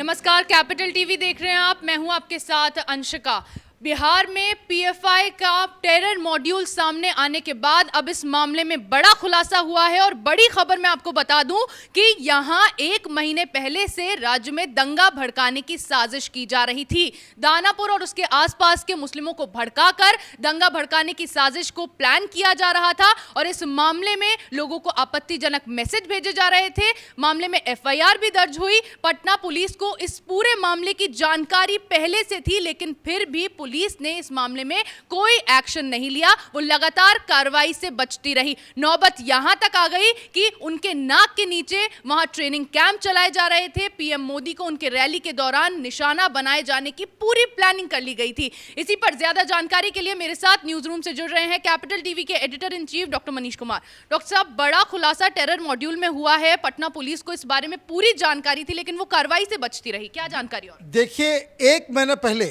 नमस्कार, capital TV देख रहे हैं आप। मैं हूं आपके साथ अंशिका। बिहार में पीएफआई का टेरर मॉड्यूल सामने आने के बाद अब इस मामले में बड़ा खुलासा हुआ है और बड़ी खबर मैं आपको बता दूं कि यहां 1 महीने पहले से राज्य में दंगा भड़काने की साजिश की जा रही थी। दानापुर और उसके आसपास के मुस्लिमों को भड़काकर दंगा भड़काने की साजिश को प्लान किया जा रहा था और इस मामले में लोगों को आपत्तिजनक मैसेज भेजे जा रहे थे। मामले में एफआईआर भी दर्ज हुई। पटना पुलिस को इस पूरे मामले की जानकारी पहले से थी, लेकिन फिर भी पुलिस ने इस मामले में कोई एक्शन नहीं लिया। वो लगातार कार्रवाई से बचती रही। नौबत यहां तक आ गई कि उनके नाक के नीचे वहां ट्रेनिंग कैंप चलाए जा रहे थे। पीएम मोदी को उनके रैली के दौरान निशाना बनाए जाने की पूरी प्लानिंग कर ली गई थी। इसी पर ज्यादा जानकारी के लिए मेरे साथ न्यूज रूम से जुड़ रहे हैं कैपिटल टीवी के editor in chief doctor Manish Kumar. Doctor साहब, बड़ा खुलासा टेरर मॉड्यूल में हुआ है। पटना पुलिस को इस बारे में पूरी जानकारी थी, लेकिन वो कार्रवाई से बचती रही। क्या जानकारी? और देखिए, 1 महीना पहले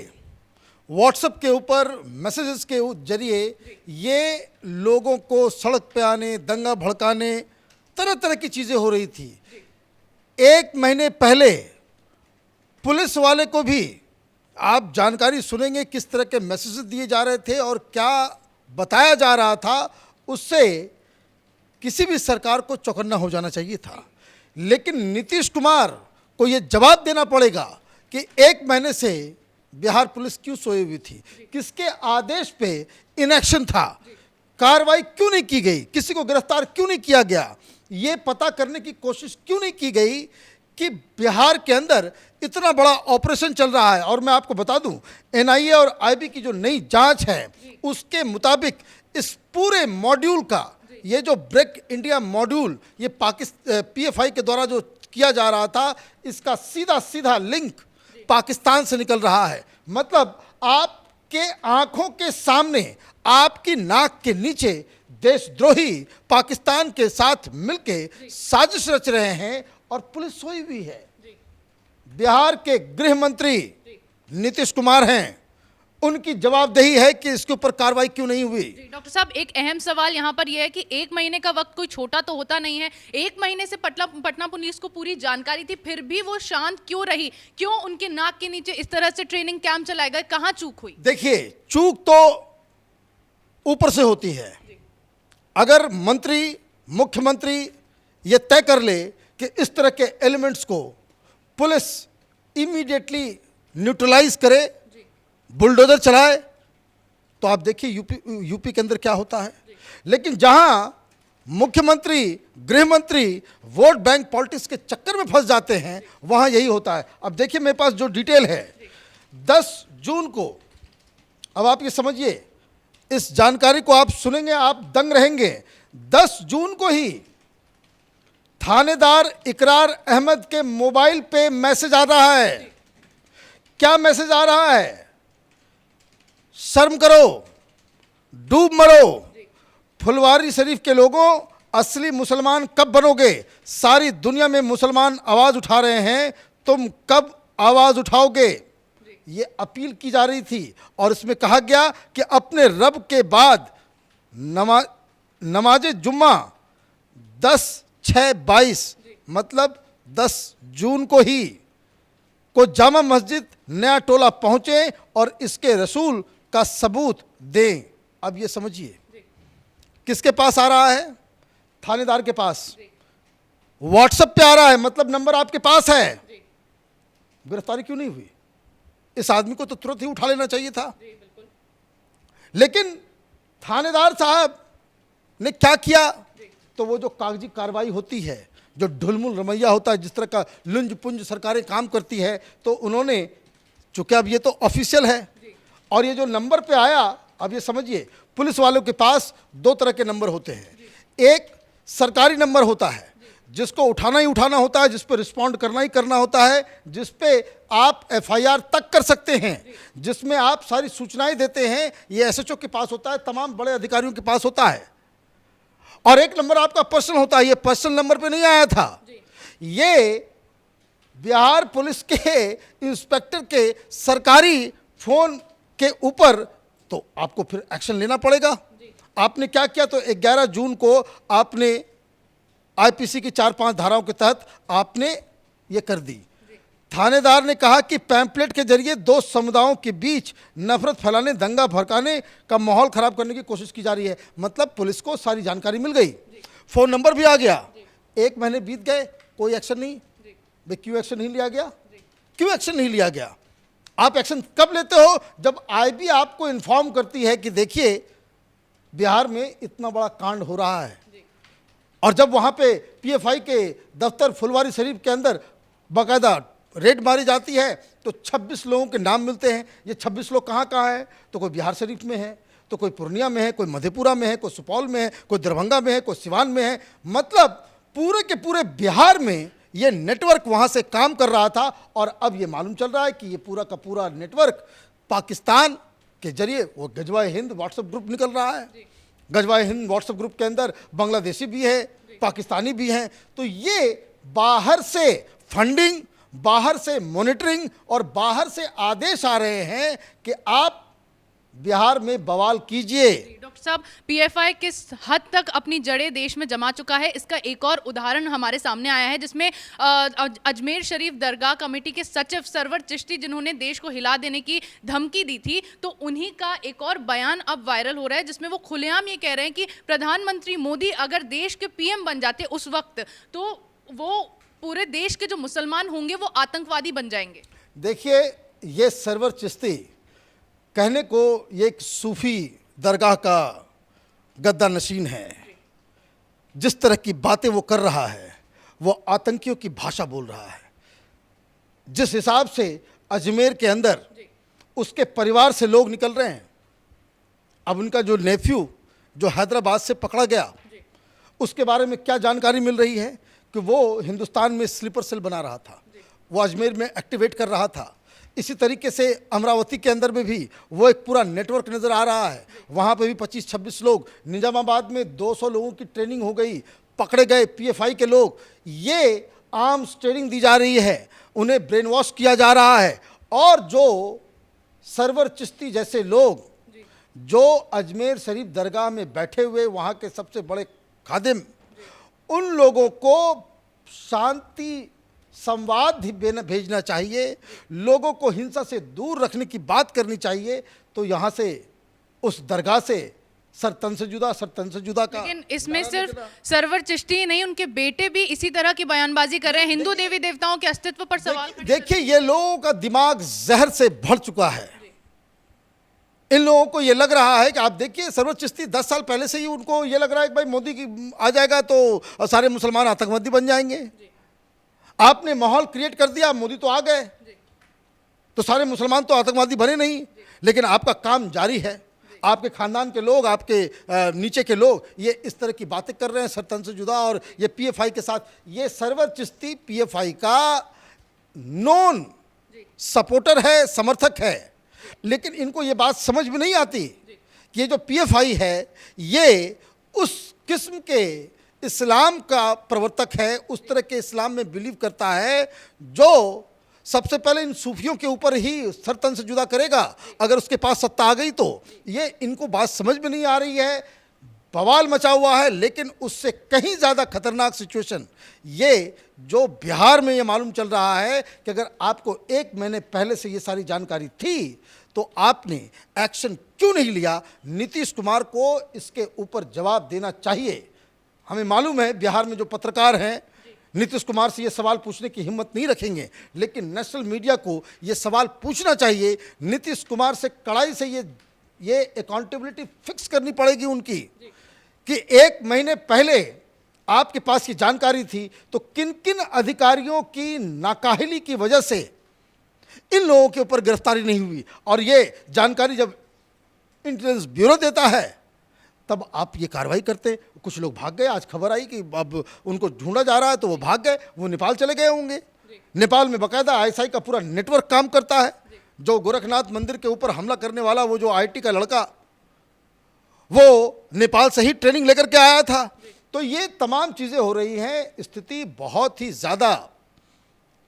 व्हाट्सएप के ऊपर मैसेजेस के जरिए ये लोगों को सड़क पे आने, दंगा भड़काने, तरह तरह की चीज़ें हो रही थी। 1 महीने पहले पुलिस वाले को भी आप जानकारी सुनेंगे किस तरह के मैसेजेस दिए जा रहे थे और क्या बताया जा रहा था। उससे किसी भी सरकार को चौकन्ना हो जाना चाहिए था। लेकिन नीतीश कुमार को ये जवाब देना पड़ेगा कि 1 महीने से बिहार पुलिस क्यों सोई हुई थी, किसके आदेश पे इनएक्शन था, कार्रवाई क्यों नहीं की गई, किसी को गिरफ्तार क्यों नहीं किया गया, ये पता करने की कोशिश क्यों नहीं की गई कि बिहार के अंदर इतना बड़ा ऑपरेशन चल रहा है। और मैं आपको बता दूं, एनआईए और आईबी की जो नई जांच है उसके मुताबिक इस पूरे मॉड्यूल का, ये जो ब्रेक इंडिया मॉड्यूल, ये पीएफआई के द्वारा जो किया जा रहा था, इसका सीधा सीधा लिंक पाकिस्तान से निकल रहा है। मतलब आपके आंखों के सामने, आपकी नाक के नीचे देशद्रोही पाकिस्तान के साथ मिलके साजिश रच रहे हैं और पुलिस सोई हुई है। बिहार के गृह मंत्री नीतीश कुमार हैं, उनकी जवाबदेही है कि इसके ऊपर कार्रवाई क्यों नहीं हुई। डॉक्टर साहब, एक अहम सवाल यहाँ पर यह है कि 1 महीने का वक्त कोई छोटा तो होता नहीं है। 1 महीने से पटना पुलिस को पूरी जानकारी थी, फिर भी वो शांत क्यों रही? क्यों उनके नाक के नीचे इस तरह से ट्रेनिंग कैंप चलाए गए? कहाँ चूक हुई? देखिए, चूक तो ऊपर से होती है। अगर मंत्री, मुख्यमंत्री ये तय कर ले कि इस तरह के एलिमेंट्स को पुलिस इमीडिएटली न्यूट्रलाइज करे, बुलडोजर चलाए, तो आप देखिए यूपी के अंदर क्या होता है। लेकिन जहां मुख्यमंत्री, गृह मंत्री वोट बैंक पॉलिटिक्स के चक्कर में फंस जाते हैं, वहां यही होता है। अब देखिए, मेरे पास जो डिटेल है 10 जून को, अब आप ये समझिए, इस जानकारी को आप सुनेंगे आप दंग रहेंगे। 10 जून को ही थानेदार इकरार अहमद के मोबाइल पे मैसेज आ रहा है। क्या मैसेज आ रहा है? शर्म करो, डूब मरो, फुलवारी शरीफ के लोगों, असली मुसलमान कब बनोगे? सारी दुनिया में मुसलमान आवाज उठा रहे हैं, तुम कब आवाज उठाओगे? ये अपील की जा रही थी और इसमें कहा गया कि अपने रब के बाद नमाज जुम्मा 10/6/22 मतलब 10 जून को ही को जामा मस्जिद नया टोला पहुंचे और इसके रसूल का सबूत दें। अब ये समझिए, किसके पास आ रहा है? थानेदार के पास। व्हाट्सएप पे आ रहा है, मतलब नंबर आपके पास है। गिरफ्तारी क्यों नहीं हुई? इस आदमी को तो तुरंत ही उठा लेना चाहिए था। लेकिन थानेदार साहब ने क्या किया? तो वो जो कागजी कार्रवाई होती है, जो ढुलमुल रमैया होता है, जिस तरह का लुंज पुंज सरकारें काम करती है, तो उन्होंने, चूंकि अब ये तो ऑफिशियल है और ये जो नंबर पे आया, अब ये समझिए, पुलिस वालों के पास 2 तरह के नंबर होते हैं। एक सरकारी नंबर होता है जिसको उठाना ही उठाना होता है, जिस पे रिस्पॉन्ड करना ही करना होता है, जिस पे आप एफआईआर तक कर सकते हैं, जिसमें आप सारी सूचनाएं देते हैं। ये एसएचओ के पास होता है, तमाम बड़े अधिकारियों के पास होता है। और एक नंबर आपका पर्सनल होता है। ये पर्सनल नंबर पे नहीं आया था, ये बिहार पुलिस के इंस्पेक्टर के सरकारी फोन के ऊपर, तो आपको फिर एक्शन लेना पड़ेगा। आपने क्या किया? तो 11 जून को आपने आईपीसी की 4-5 धाराओं के तहत आपने ये कर दी। थानेदार ने कहा कि पैम्पलेट के जरिए दो समुदायों के बीच नफरत फैलाने, दंगा भड़काने का माहौल खराब करने की कोशिश की जा रही है। मतलब पुलिस को सारी जानकारी मिल गई, फोन नंबर भी आ गया। 1 महीने बीत गए, कोई एक्शन नहीं। भाई क्यों एक्शन नहीं लिया गया? क्यों एक्शन नहीं लिया गया? आप एक्शन कब लेते हो? जब आईबी आपको इन्फॉर्म करती है कि देखिए बिहार में इतना बड़ा कांड हो रहा है, और जब वहां पे पीएफआई के दफ्तर फुलवारी शरीफ के अंदर बाकायदा रेड मारी जाती है तो 26 लोगों के नाम मिलते हैं। ये 26 लोग कहाँ कहाँ हैं? तो कोई बिहार शरीफ में है, तो कोई पूर्णिया में है, कोई मधेपुरा में है, कोई सुपौल में है, कोई दरभंगा में है, कोई सिवान में है। मतलब पूरे के पूरे बिहार में ये नेटवर्क वहाँ से काम कर रहा था, और अब ये मालूम चल रहा है कि ये पूरा का पूरा नेटवर्क पाकिस्तान के जरिए वो गजवाए हिंद व्हाट्सएप ग्रुप निकल रहा है। गजवाए हिंद व्हाट्सएप ग्रुप के अंदर बांग्लादेशी भी है, पाकिस्तानी भी हैं। तो ये बाहर से फंडिंग, बाहर से मॉनिटरिंग और बाहर से आदेश आ रहे हैं कि आप बिहार में बवाल कीजिए। डॉक्टर साहब, पीएफआई किस हद तक अपनी जड़ें देश में जमा चुका है, इसका एक और उदाहरण हमारे सामने आया है, जिसमें अजमेर शरीफ दरगाह कमेटी के सचिव सरवर चिश्ती, जिन्होंने देश को हिला देने की धमकी दी थी, तो उन्हीं का एक और बयान अब वायरल हो रहा है, जिसमें वो खुलेआम ये कह रहे हैं कि प्रधानमंत्री मोदी अगर देश के पीएम बन जाते उस वक्त, तो वो पूरे देश के जो मुसलमान होंगे वो आतंकवादी बन जाएंगे। देखिए, ये सरवर चिश्ती कहने को ये एक सूफी दरगाह का गद्दा नशीन है। जिस तरह की बातें वो कर रहा है, वो आतंकियों की भाषा बोल रहा है। जिस हिसाब से अजमेर के अंदर उसके परिवार से लोग निकल रहे हैं, अब उनका जो नेफ्यू जो हैदराबाद से पकड़ा गया, उसके बारे में क्या जानकारी मिल रही है कि वो हिंदुस्तान में स्लीपर सेल बना रहा था, वो अजमेर में एक्टिवेट कर रहा था। इसी तरीके से अमरावती के अंदर में भी वो एक पूरा नेटवर्क नज़र आ रहा है। वहाँ पे भी 25-26 लोग, निजामाबाद में 200 लोगों की ट्रेनिंग हो गई, पकड़े गए पीएफआई के लोग। ये आर्म्स ट्रेनिंग दी जा रही है, उन्हें ब्रेन वॉश किया जा रहा है। और जो सरवर चिश्ती जैसे लोग जो अजमेर शरीफ दरगाह में बैठे हुए वहाँ के सबसे बड़े खादिम, उन लोगों को शांति संवाद ही भेजना चाहिए, लोगों को हिंसा से दूर रखने की बात करनी चाहिए। तो यहाँ से उस दरगाह से सर तन से जुदा का। लेकिन इसमें सिर्फ सरवर चिश्ती ही नहीं, उनके बेटे भी इसी तरह की बयानबाजी कर रहे हैं, हिंदू देवी देवताओं के अस्तित्व पर सवाल। देखिए, ये लोगों का दिमाग जहर से भर चुका है। इन लोगों को ये लग रहा है कि आप देखिए, सरवर चिश्ती 10 साल पहले से ही उनको ये लग रहा है कि भाई मोदी की आ जाएगा तो सारे मुसलमान आतंकवादी बन जाएंगे। आपने माहौल क्रिएट कर दिया, मोदी तो आ गए तो सारे मुसलमान तो आतंकवादी बने नहीं। लेकिन आपका काम जारी है, आपके खानदान के लोग, आपके नीचे के लोग ये इस तरह की बातें कर रहे हैं सरतन से जुदा। और ये पीएफआई के साथ, ये सरवर चिश्ती पीएफआई का नॉन सपोर्टर है, समर्थक है। लेकिन इनको ये बात समझ में नहीं आती कि ये जो पीएफआई है ये उस किस्म के इस्लाम का प्रवर्तक है, उस तरह के इस्लाम में बिलीव करता है जो सबसे पहले इन सूफियों के ऊपर ही सरतन से जुदा करेगा अगर उसके पास सत्ता आ गई तो। ये इनको बात समझ में नहीं आ रही है, बवाल मचा हुआ है। लेकिन उससे कहीं ज़्यादा खतरनाक सिचुएशन ये जो बिहार में ये मालूम चल रहा है कि अगर आपको 1 महीने पहले से ये सारी जानकारी थी तो आपने एक्शन क्यों नहीं लिया? नीतीश कुमार को इसके ऊपर जवाब देना चाहिए। हमें मालूम है बिहार में जो पत्रकार हैं नीतीश कुमार से ये सवाल पूछने की हिम्मत नहीं रखेंगे, लेकिन नेशनल मीडिया को ये सवाल पूछना चाहिए। नीतीश कुमार से कड़ाई से ये अकाउंटेबिलिटी फिक्स करनी पड़ेगी उनकी कि 1 महीने पहले आपके पास ये जानकारी थी तो किन किन अधिकारियों की नाकाहिली की वजह से इन लोगों के ऊपर गिरफ्तारी नहीं हुई। और ये जानकारी जब इंटेलिजेंस ब्यूरो देता है तब आप ये कार्रवाई करते। कुछ लोग भाग गए, आज खबर आई कि अब उनको ढूंढा जा रहा है तो वो भाग गए, वो नेपाल चले गए होंगे। नेपाल में बाकायदा आईएसआई का पूरा नेटवर्क काम करता है। जो गोरखनाथ मंदिर के ऊपर हमला करने वाला वो जो आईटी का लड़का, वो नेपाल से ही ट्रेनिंग लेकर के आया था। तो ये तमाम चीज़ें हो रही हैं। स्थिति बहुत ही ज़्यादा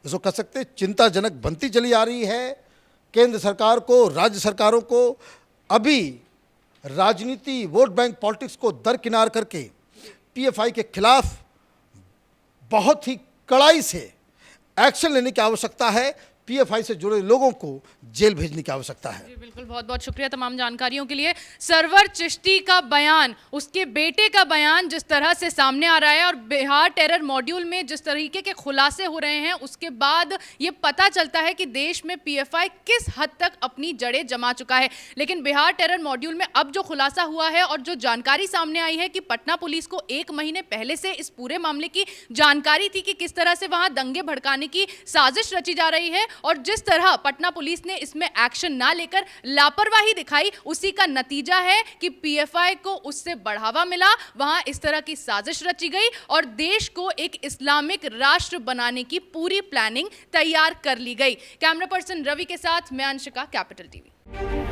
इसको कह सकते चिंताजनक बनती चली आ रही है। केंद्र सरकार को, राज्य सरकारों को अभी राजनीति, वोट बैंक पॉलिटिक्स को दरकिनार करके पीएफआई के खिलाफ बहुत ही कड़ाई से एक्शन लेने की आवश्यकता है, पीएफआई से जुड़े लोगों को जेल भेजने की आवश्यकता है। जी बिल्कुल, बहुत बहुत शुक्रिया तमाम जानकारियों के लिए। सरवर चिश्ती का बयान, उसके बेटे का बयान जिस तरह से सामने आ रहा है और बिहार टेरर मॉड्यूल में जिस तरीके के खुलासे हो रहे हैं, उसके बाद ये पता चलता है कि देश में पीएफआई किस हद तक अपनी जड़ें जमा चुका है। लेकिन बिहार टेरर मॉड्यूल में अब जो खुलासा हुआ है और जो जानकारी सामने आई है कि पटना पुलिस को 1 महीने पहले से इस पूरे मामले की जानकारी थी कि किस तरह से वहां दंगे भड़काने की साजिश रची जा रही है, और जिस तरह पटना पुलिस ने इसमें एक्शन ना लेकर लापरवाही दिखाई, उसी का नतीजा है कि पीएफआई को उससे बढ़ावा मिला, वहां इस तरह की साजिश रची गई और देश को एक इस्लामिक राष्ट्र बनाने की पूरी प्लानिंग तैयार कर ली गई। कैमरा पर्सन रवि के साथ मैं अंशिका, कैपिटल टीवी।